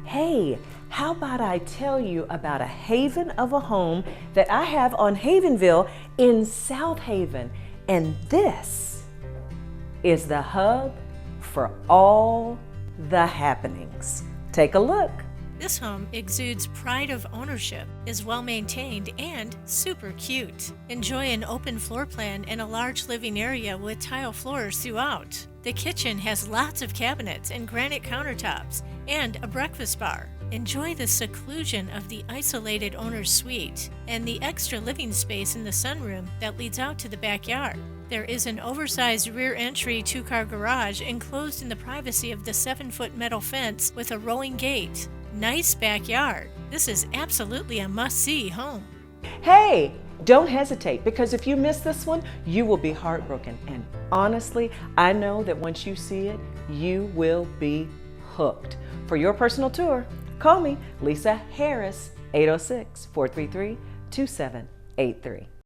Hey, how about I tell you about a haven of a home that I have on Havenville in South Haven. And this is the hub for all the happenings. Take a look. This home exudes pride of ownership, is well maintained, and super cute. Enjoy an open floor plan and a large living area with tile floors throughout. The kitchen has lots of cabinets and granite countertops and a breakfast bar. Enjoy the seclusion of the isolated owner's suite and the extra living space in the sunroom that leads out to the backyard. There is an oversized rear entry 2-car garage enclosed in the privacy of the 7-foot metal fence with a rolling gate. Nice backyard. This is absolutely a must-see home. Hey, don't hesitate, because if you miss this one, you will be heartbroken. And honestly, I know that once you see it, you will be hooked. For your personal tour, call me, Lisa Harris, 806-433-2783.